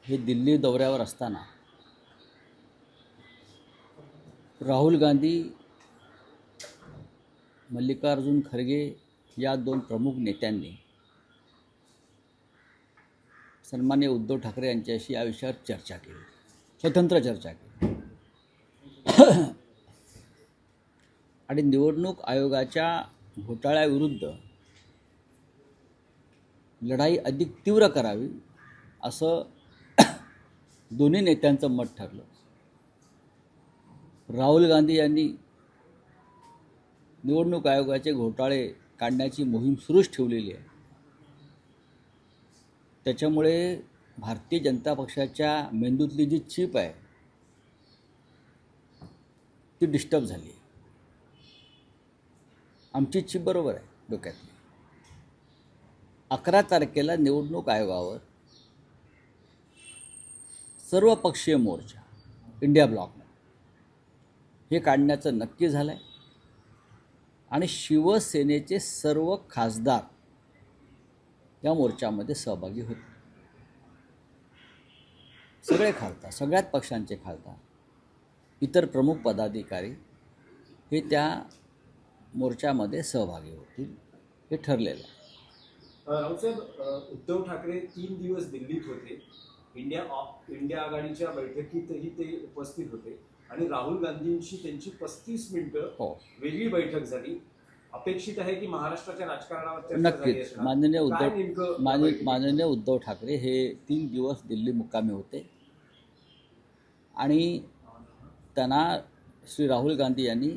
हे दिल्ली दौऱ्यावर असताना राहुल गांधी, मल्लिकार्जुन खरगे या दोन प्रमुख नेत्यांनी सन्माननीय उद्धव ठाकरे यांच्याशी या विषयावर चर्चा केली, स्वतंत्र चर्चा केली आणि निवडणूक आयोगाच्या घोटाळ्याविरुद्ध लढाई अधिक तीव्र करावी असं दोन्ही नेत्यांचं मत ठरलं. राहुल गांधी यांनी निवडणूक आयोगाचे घोटाळे काढण्याची मोहीम सुरूच ठेवलेली आहे. त्याच्यामुळे भारतीय जनता पक्षाच्या मेंदूतली जी चीप आहे ती डिस्टर्ब झाली. आमची चीप बरोबर आहे डोक्यातली. 11 तारखेला निवडणूक आयोगावर सर्वपक्षीय मोर्चा इंडिया ब्लॉकने हे काढण्याचं नक्की झालं आहे आणि शिवसेनेचे सर्व खासदार या मोर्चामध्ये सहभागी होते. सगळे खासदार, सगळ्याच पक्षांचे खासदार, इतर प्रमुख पदाधिकारी हे त्या मोर्चामध्ये सहभागी होतील हे ठरलेलं आहे. रावसाहेब, उद्धव ठाकरे 3 दिवस दिल्लीत होते. इंडिया आघाडीच्या बैठकीतही ते उपस्थित होते आणि राहुल गांधींशी त्यांची 35 मिनिटं वेगळी बैठक झाली. अपेक्षित आहे की महाराष्ट्राच्या राजकारणावर नक्कीच माननीय उद्धव ठाकरे हे 3 दिवस दिल्ली मुक्कामी होते आणि त्यांना श्री राहुल गांधी यांनी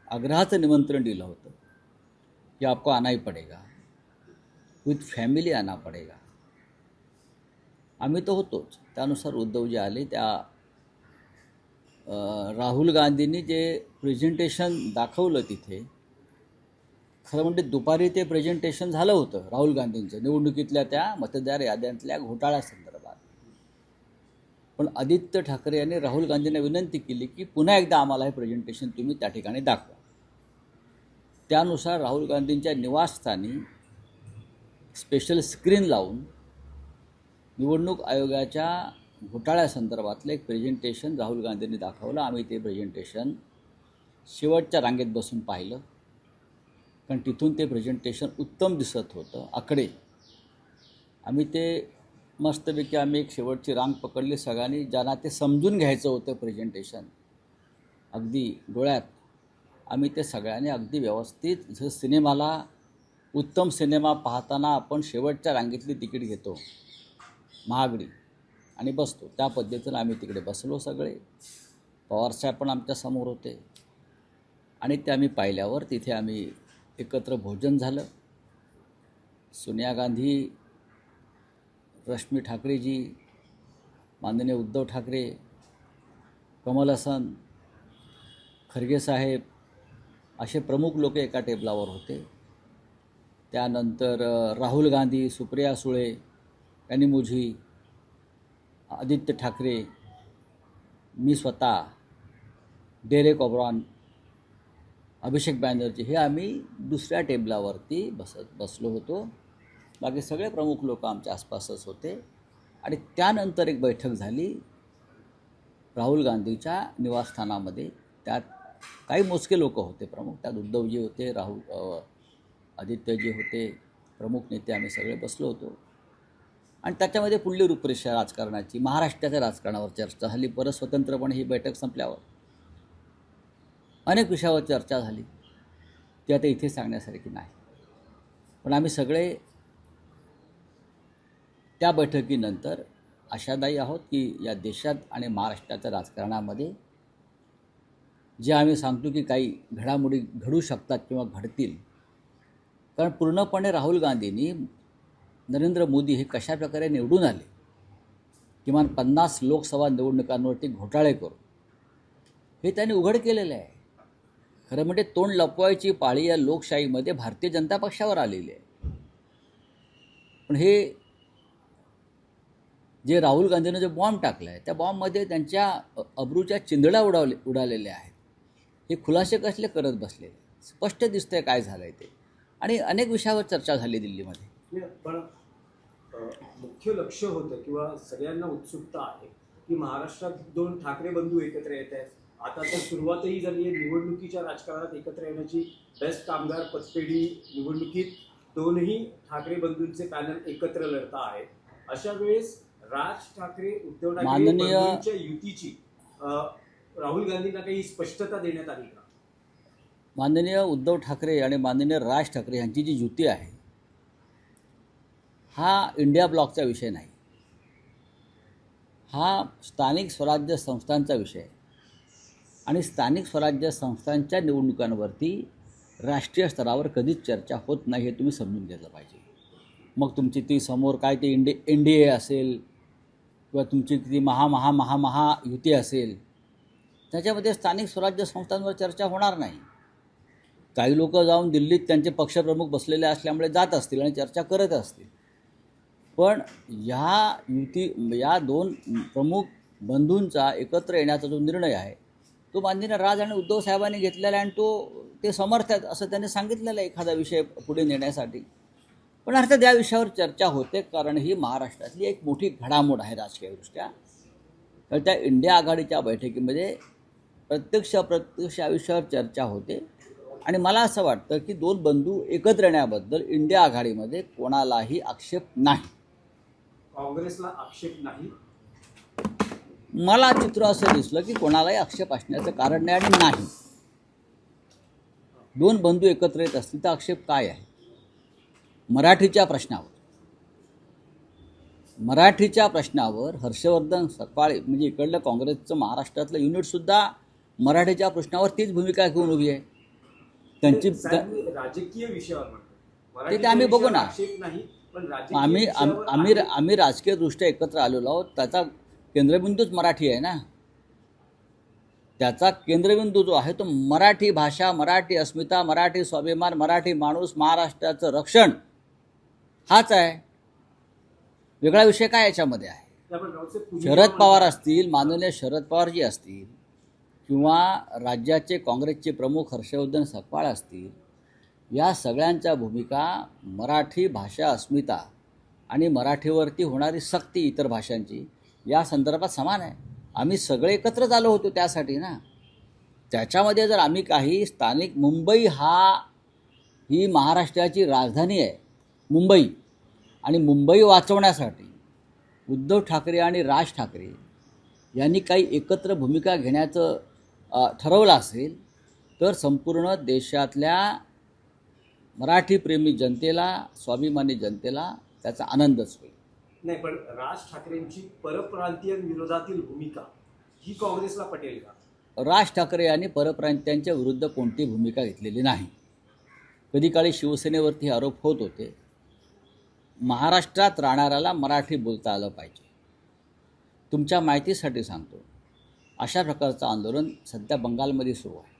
आग्रहाचं निमंत्रण दिलं होतं की आपको आना ही पडेगा, विथ फॅमिली आना पडेगा. आम्ही तर होतोच. त्यानुसार उद्धवजी आले. त्या राहुल गांधींनी जे प्रेझेंटेशन दाखवलं तिथे, खरं म्हणजे दुपारी ते प्रेझेंटेशन झालं होतं राहुल गांधींचं निवडणुकीतल्या त्या मतदार याद्यांतल्या घोटाळ्यासंदर्भात. पण आदित्य ठाकरे यांनी राहुल गांधींना विनंती केली की पुन्हा एकदा आम्हाला हे प्रेझेंटेशन तुम्ही त्या ठिकाणी दाखवा. त्यानुसार राहुल गांधींच्या निवासस्थानी स्पेशल स्क्रीन लावून निवडणूक आयोगाच्या घोटाळ्यासंदर्भातलं एक प्रेझेंटेशन राहुल गांधींनी दाखवलं. आम्ही ते प्रेझेंटेशन शेवटच्या रांगेत बसून पाहिलं, कारण तिथून ते प्रेझेंटेशन उत्तम दिसत होतं. आकडे आम्ही ते मस्तपैकी आम्ही एक शेवटची रांग पकडली सगळ्यांनी, ज्यांना ते समजून घ्यायचं होतं प्रेझेंटेशन अगदी डोळ्यात. आम्ही ते सगळ्यांनी अगदी व्यवस्थित, जसं सिनेमाला उत्तम सिनेमा पाहताना आपण शेवटच्या रांगेतली तिकीट घेतो महागडी आणि बसतो, त्या पद्धतीनं आम्ही तिकडे बसलो सगळे. पवारसाहेब पण आमच्यासमोर होते आणि ते आम्ही पाहिल्यावर तिथे आम्ही एकत्र भोजन झालं. सोनिया गांधी, रश्मी ठाकरेजी, माननीय उद्धव ठाकरे, कमल हसन, खरगे साहेब असे प्रमुख लोक एका टेबलावर होते. त्यानंतर राहुल गांधी, सुप्रिया सुळे, कनिमोझी, आदित्य ठाकरे, मी स्वतः, डेरेक ओब्रॉन, अभिषेक बॅनर्जी हे आम्ही दुसऱ्या टेबलावरती बसलो होतो. बाकी सगळे प्रमुख लोक आमच्या आसपासच होते. आणि त्यानंतर एक बैठक झाली राहुल गांधीच्या निवासस्थानामध्ये. त्यात काही मोजके लोक होते प्रमुख. त्यात उद्धवजी होते, आदित्यजी होते, प्रमुख नेते. आम्ही सगळे बसलो होतो आणि त्याच्यामध्ये पुढली रूपरेषा राजकारणाची, महाराष्ट्राच्या राजकारणावर चर्चा झाली. परत स्वतंत्रपणे ही बैठक संपल्यावर अनेक विषयावर चर्चा झाली, ती आता इथे सांगण्यासारखी नाही. पण आम्ही सगळे त्या बैठकीनंतर आशादायी आहोत की या देशात आणि महाराष्ट्राच्या राजकारणामध्ये जे आम्ही सांगतो की काही घडामोडी घडू शकतात किंवा घडतील, कारण पूर्णपणे राहुल गांधींनी नरेंद्र मोदी हे कशाप्रकारे निवडून आले, किमान 50 लोकसभा निवडणुकांवरती घोटाळे करून, हे त्यांनी उघड केलेलं आहे. खरं म्हणजे तोंड लपवायची पाळी या लोकशाहीमध्ये भारतीय जनता पक्षावर आलेली आहे. पण हे जे राहुल गांधीनं जो बॉम्ब टाकला आहे, त्या बॉम्बमध्ये त्यांच्या अब्रूच्या चिंधड्या उडालेल्या आहेत. हे खुलासे कसले करत बसलेले, स्पष्ट दिसतंय काय झालंय ते. आणि अनेक विषयावर चर्चा झाली दिल्लीमध्ये. पण मुख्य लक्ष होतं किंवा सगळ्यांना उत्सुकता आहे की महाराष्ट्रात दोन ठाकरे बंधू एकत्र येत आहेत. आता तर सुरुवातही झाली आहे निवडणुकीच्या राजकारणात एकत्र येण्याची. बेस्ट कामगार पतपेढी निवडणुकीत दोनही ठाकरे बंधूंचे पॅनल एकत्र लढता आहेत. अशा वेळेस राज ठाकरे उद्धव ठाकरे माननीय- बंधूंच्या युतीची राहुल गांधींना काही स्पष्टता देण्यात आली का? माननीय उद्धव ठाकरे आणि माननीय राज ठाकरे यांची जी युती आहे हा इंडिया ब्लॉकचा विषय नाही, हा स्थानिक स्वराज्य संस्थांचा विषय आहे. आणि स्थानिक स्वराज्य संस्थांच्या निवडणुकांवरती राष्ट्रीय स्तरावर कधीच चर्चा होत नाही, हे तुम्ही समजून घेतलं पाहिजे. मग तुमची ती समोर काय ती NDA असेल किंवा तुमची ती महा युती असेल, त्याच्यामध्ये स्थानिक स्वराज्य संस्थांवर चर्चा होणार नाही. काही लोक जाऊन दिल्लीत त्यांचे पक्षप्रमुख बसलेले असल्यामुळे जात असतील आणि चर्चा करत असतील. पण या दोन प्रमुख बंधूंचा एकत्र येण्याचा जो निर्णय आहे तो माननीय राज आणि उद्धव साहेबांनी घेतलेला आहे आणि ते समर्थ आहेत असं त्यांनी सांगितलेलं आहे एखादा विषय पुढे नेण्यासाठी. पण अर्थात या विषयावर चर्चा होते कारण ही महाराष्ट्रातली एक मोठी घडामोड आहे राजकीयदृष्ट्या. तर त्या इंडिया आघाडीच्या बैठकीमध्ये प्रत्यक्ष या विषयावर चर्चा होते. आणि मला असं वाटतं की दोन बंधू एकत्र येण्याबद्दल इंडिया आघाडीमध्ये कोणालाही आक्षेप नाही. काँग्रेसला आक्षेप नाही. मला चित्र असं दिसलं की कोणालाही आक्षेप असण्याचं कारण नाही आणि नाही. दोन बंधू एकत्र येत असतील तर आक्षेप काय आहे? मराठीच्या प्रश्नावर हर्षवर्धन सपकाळे म्हणजे इकडलं काँग्रेसचं महाराष्ट्रातलं युनिटसुद्धा मराठीच्या प्रश्नावर तीच भूमिका घेऊन उभी आहे. त्यांची राजकीय विषयावर म्हणतो ते आम्ही बघू ना. आक्षेप नाही, पण राजकीय विषयावर आम्ही राजकीयदृष्ट्या एकत्र आलेलो आहोत. त्याचा केंद्रबिंदूच मराठी आहे ना. त्याचा केंद्रबिंदू जो आहे तो मराठी भाषा, मराठी अस्मिता, मराठी स्वाभिमान, मराठी माणूस, महाराष्ट्राचं रक्षण हाच आहे. वेगळा विषय काय याच्यामध्ये आहे? शरद पवार असतील, माननीय शरद पवारजी असतील किंवा राज्याचे काँग्रेसचे प्रमुख हर्षवर्धन सपकाळ असतील, या सगळ्यांच्या भूमिका मराठी भाषा अस्मिता आणि मराठीवरती होणारी सक्ती इतर भाषांची या संदर्भात समान आहे. आम्ही सगळे एकत्रच आलो होतो त्यासाठी ना. त्याच्यामध्ये जर आम्ही काही स्थानिक मुंबई ही महाराष्ट्राची राजधानी आहे मुंबई, आणि मुंबई वाचवण्यासाठी उद्धव ठाकरे आणि राज ठाकरे यांनी काही एकत्र भूमिका घेण्याचं ठरवलं असेल तर संपूर्ण देशातल्या मराठीप्रेमी जनतेला, स्वाभिमानी जनतेला त्याचा आनंदच होईल. नाही, पण राज ठाकरेंची परप्रांतीयांविरोधातील भूमिका ही काँग्रेसला पटेल का? राज ठाकरे यांनी परप्रांतीयांच्या विरुद्ध कोणती भूमिका घेतलेली नाही. कधी काळी शिवसेनेवरती आरोप होत होते. महाराष्ट्रात राहणाऱ्याला मराठी बोलता आलं पाहिजे. तुमच्या माहितीसाठी सांगतो, अशा प्रकारचं आंदोलन सध्या बंगालमध्ये सुरू आहे.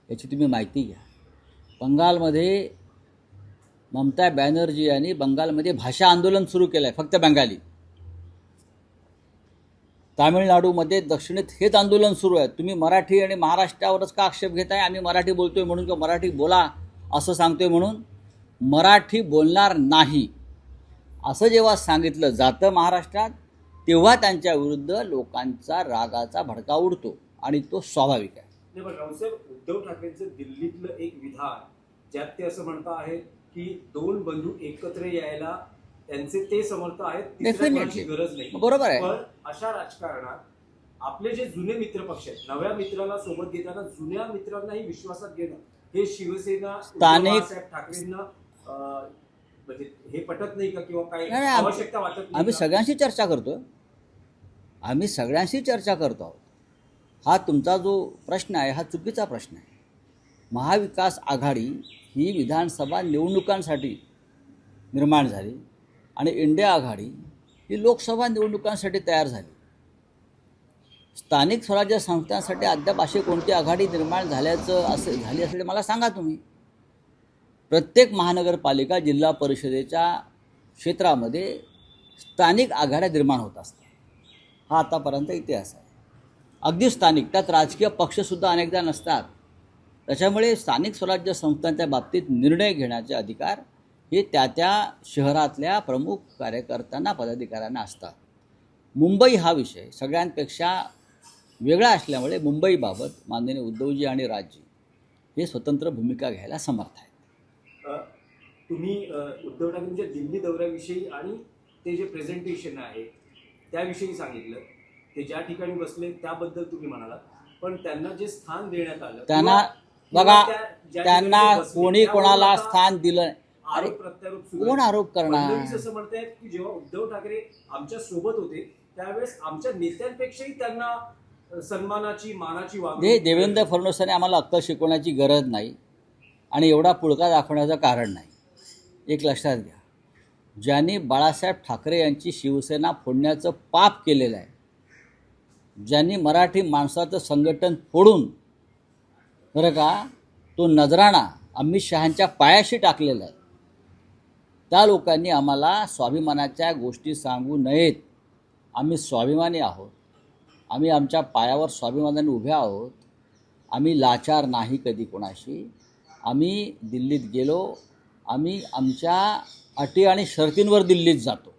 याची तुम्ही माहिती घ्या. बंगालमध्ये ममता बॅनर्जी यांनी बंगालमध्ये भाषा आंदोलन सुरू केलं आहे, फक्त बंगाली. तामिळनाडूमध्ये दक्षिणेत हेच आंदोलन सुरू आहे. तुम्ही मराठी आणि महाराष्ट्रावरच का आक्षेप घेताय? आम्ही मराठी बोलतोय म्हणून किंवा मराठी बोला असं सांगतोय म्हणून. मराठी बोलणार नाही असं जेव्हा सांगितलं जातं महाराष्ट्रात, तेव्हा त्यांच्या विरुद्ध लोकांचा रागाचा भडका उडतो आणि तो स्वाभाविक आहे. नाही, पण रावसाहेब, उद्धव ठाकरेंचं दिल्लीतलं एक विधान ज्यात ते असं म्हणता आहेत की दोन बंधू एकत्र यायला त्यांचे ते समर्थ आहेत, तिसऱ्या कोणाची गरज नाही. बरोबर आहे. पण अशा राजकारणात आपले जे जुने मित्र पक्ष आहेत, नव्या मित्राला सोबत घेताना जुन्या मित्रांनाही विश्वासात घेणं हे शिवसेना बाळासाहेब ठाकरेंना म्हणजे हे पटत नाही का? किंवा काही आवश्यकता वाटत नाही? आम्ही सगळ्यांशी चर्चा करतो आहोत. हा तुमचा जो प्रश्न आहे हा चुकीचा प्रश्न आहे. महाविकास आघाडी ही विधानसभा निवडणुकांसाठी निर्माण झाली आणि इंडिया आघाडी ही लोकसभा निवडणुकांसाठी तयार झाली. स्थानिक स्वराज्य संस्थांसाठी अद्याप अशी कोणती आघाडी निर्माण झाली असेल मला सांगा तुम्ही. प्रत्येक महानगरपालिका, जिल्हा परिषदेच्या क्षेत्रामध्ये स्थानिक आघाड्या निर्माण होत असतात. हा आतापर्यंत इतिहास आहे. अगदी स्थानिक, त्यात राजकीय पक्षसुद्धा अनेकदा नसतात. त्याच्यामुळे स्थानिक स्वराज्य संस्थांच्या बाबतीत निर्णय घेण्याचे अधिकार हे त्या शहरातल्या प्रमुख कार्यकर्त्यांना पदाधिकाऱ्यांना असतात. मुंबई हा विषय सगळ्यांपेक्षा वेगळा असल्यामुळे मुंबईबाबत माननीय उद्धवजी आणि राजजी हे स्वतंत्र भूमिका घ्यायला समर्थ आहेत. तुम्ही उद्धव ठाकरेंच्या दिल्ली दौऱ्याविषयी आणि ते जे प्रेझेंटेशन आहे त्याविषयी सांगितलं. ते ज्या ठिकाणी बसले त्याबद्दल तुम्ही म्हणालात, पण त्यांना जे स्थान देण्यात आलं त्यांना बघा, त्यांना कोणी कोणाला स्थान दिलं, अरे कोण आरोप करणार? फडणवीस असं म्हणतायत की जेव्हा उद्धव ठाकरे आमच्या सोबत होते त्यावेळेस आमच्या नेत्यांपेक्षाही त्यांना सन्मानाची मानाची वागणूक. देवेंद्र फडणवीसांनी आम्हाला अक्कल शिकवण्याची गरज नाही आणि एवढा पुळका दाखवण्याचं कारण नाही. एक लक्षात घ्या, ज्यांनी बाळासाहेब ठाकरे यांची शिवसेना फोडण्याचं पाप केलेलं आहे, ज्यांनी मराठी माणसाचं संघटन फोडून बरं का तो नजराणा अमित शहांच्या पायाशी टाकलेला आहे, त्या लोकांनी आम्हाला स्वाभिमानाच्या गोष्टी सांगू नयेत. आम्ही स्वाभिमानी आहोत, आम्ही आमच्या पायावर स्वाभिमानाने उभे आहोत, आम्ही लाचार नाही कधी कोणाशी. आम्ही दिल्लीत गेलो, आम्ही आमच्या अटी आणि शर्तींवर दिल्लीत जातो,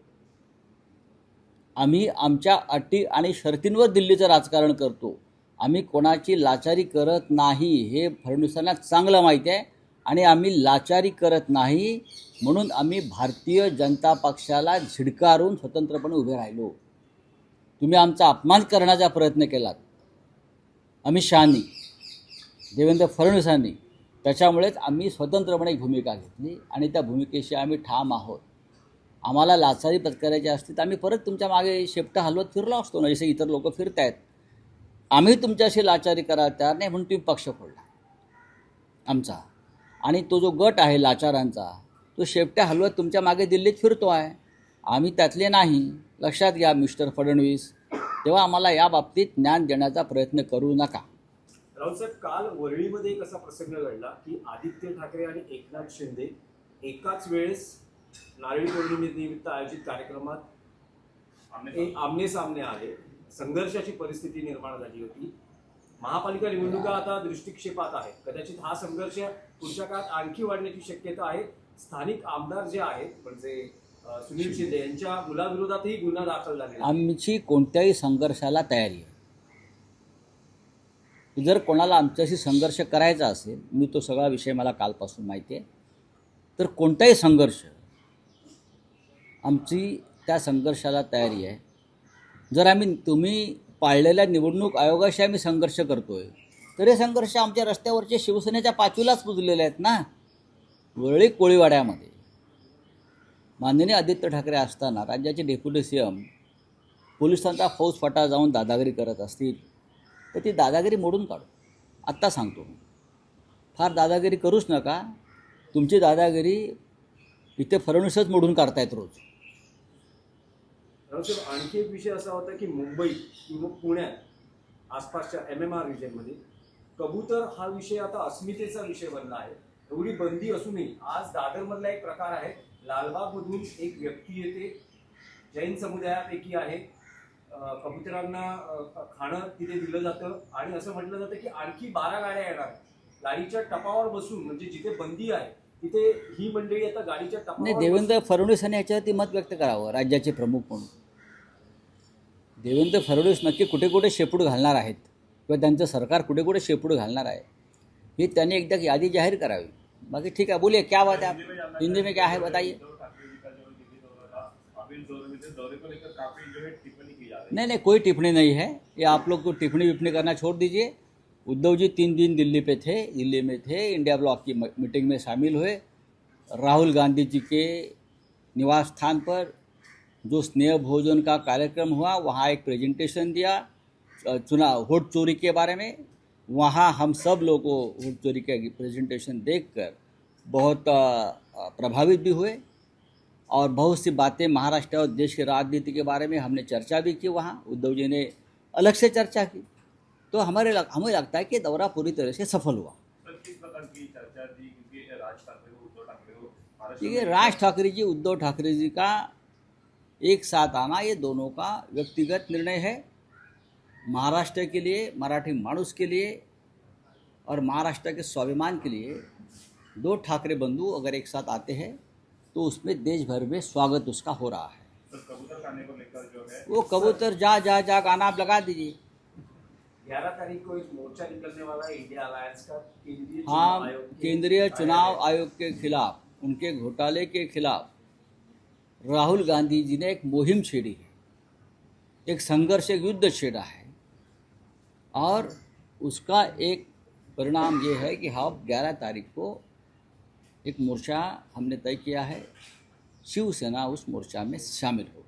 आम्ही आमच्या अटी आणि शर्तींवर दिल्लीचं राजकारण करतो. आम्ही कोणाची लाचारी करत नाही हे फडणवीसांना चांगलं माहिती आहे आणि आम्ही लाचारी करत नाही म्हणून आम्ही भारतीय जनता पक्षाला झिडकारून स्वतंत्रपणे उभे राहिलो. तुम्ही आमचा अपमान करण्याचा प्रयत्न केलात अमित शहांनी, देवेंद्र फडणवीसांनी, त्याच्यामुळेच आम्ही स्वतंत्रपणे एक भूमिका घेतली आणि त्या भूमिकेशी आम्ही ठाम आहोत. आम्हाला लाचारी पत्करायची असती तर आम्ही परत तुमच्या मागे शेपटा हलवत फिरलो असतो ना, जसे इतर लोक फिरत आहेत. आम्ही तुमच्याशी लाचारी करायला तयार नाही म्हणून तुम्ही पक्ष फोडला आमचा, आणि तो जो गट आहे लाचारांचा तो शेपट्या हलवत तुमच्या मागे दिल्लीत फिरतो आहे. आम्ही त्यातले नाही, लक्षात घ्या मिस्टर फडणवीस. तेव्हा आम्हाला या बाबतीत ज्ञान देण्याचा प्रयत्न करू नका. राहुल साहेब, काल वरळीमध्ये एक असा प्रसंग घडला की आदित्य ठाकरे आणि एकनाथ शिंदे एकाच वेळेस नारळी पौर्णिमेनिमित्त आयोजित कार्यक्रमात आमने सामने आले. संघर्षाची परिस्थिती निर्माण झाली होती. महापालिका निवडणुका आता दृष्टिक्षेपात आहेत. कदाचित हा संघर्ष पुढच्या काळात आणखी वाढण्याची शक्यता आहे. स्थानिक आमदार जे आहेत म्हणजे सुनील शिंदे यांच्या मुलाविरोधातही गुन्हा दाखल झालेला. आमची कोणत्याही संघर्षाला तयारी आहे. जर कोणाला आमच्याशी संघर्ष करायचा असेल, मी तो सगळा विषय मला कालपासून माहिती आहे, तर कोणताही संघर्ष आमची त्या संघर्षाला तयारी आहे. जर तुम्ही पाळलेल्या निवडणूक आयोगाशी आम्ही संघर्ष करतोय तर हे संघर्ष आमच्या रस्त्यावरचे शिवसेनेच्या पाचवीलाच पुजलेले आहेत ना. वरळी कोळीवाड्यामध्ये माननीय आदित्य ठाकरे असताना राज्याचे डेप्युटी सीएम पोलिसांचा फौजफाटा जाऊन दादागिरी करत असतील तर ती दादागिरी मोडून काढू. आत्ता सांगतो, फार दादागिरी करूच नका. तुमची दादागिरी इथे फडणवीसच मोडून काढतायत रोज. आणखी एक विषय असा होता की मुंबई किंवा पुण्यात आसपासच्या MMR रिजनमध्ये कबूतर हा विषय आता अस्मितेचा विषय बनला आहे. एवढी बंदी असूनही आज दादरमधला एक प्रकार आहे, लालबागमधून एक व्यक्ती येते, जैन समुदायापैकी आहे, कबुतरांना खाणं तिथे दिलं जातं आणि असं म्हटलं जातं की आणखी 12 गाड्या येणार. गाडीच्या टपावर बसून, म्हणजे जिथे बंदी आहे तिथे ही मंडळी आता गाडीच्या टपावर. नाही, देवेंद्र फडणवीसांनी याच्यावरती मत व्यक्त करावं राज्याचे प्रमुख म्हणून. देवेंद्र फडणवीस नक्की कुठे कुठे शेपूट घालणार आहेत किंवा त्यांचं सरकार कुठे कुठे शेपूट घालणार आहे हे त्यांनी एकदा यादी जाहीर करावी. बाकी ठीक है, बोलिए क्या बात है, आप हिंदी में क्या है बताइए. नहीं, कोई टिप्पणी नहीं है. ये आप लोग को टिप्पणी विप्पणी करना छोड़ दीजिए. उद्धव जी 3 दिन दिल्ली में थे, इंडिया ब्लॉक की मीटिंग में शामिल हुए. राहुल गांधी जी के निवास स्थान पर जो स्नेह भोजन का कार्यक्रम हुआ, वहाँ एक प्रेजेंटेशन दिया वोट चोरी के बारे में. वहाँ हम सब लोगों को वोट चोरी के प्रेजेंटेशन देखकर बहुत प्रभावित भी हुए और बहुत सी बातें महाराष्ट्र और देश की राजनीति के बारे में हमने चर्चा भी की. वहाँ उद्धव जी ने अलग से चर्चा की. तो हमें लगता है कि दौरा पूरी तरह से सफल हुआ. देखिए, राज ठाकरे जी उद्धव ठाकरे जी का एक साथ आना ये दोनों का व्यक्तिगत निर्णय है. महाराष्ट्र के लिए, मराठी मानुस के लिए और महाराष्ट्र के स्वाभिमान के लिए दो ठाकरे बंधु अगर एक साथ आते हैं तो उसमें देश भर में स्वागत उसका हो रहा है। सर, कबूतर खाने को लेकर जो है वो कबूतर जा जा जा गाना आप लगा दीजिए। 11 तारीख को एक मोर्चा निकलने वाला है इंडिया अलायंस का केंद्रीय चुनाव हाँ, आयोग के केंद्रीय चुनाव कार्यालय। आयोग के खिलाफ, उनके घोटाले के खिलाफ राहुल गांधी जी ने एक मुहिम छेड़ी है, एक संघर्ष, एक युद्ध छेड़ा है, और उसका एक परिणाम ये है कि हम 11 तारीख को एक मोर्चा हमने तय किया है, शिवसेना उस मोर्चा में शामिल होगी।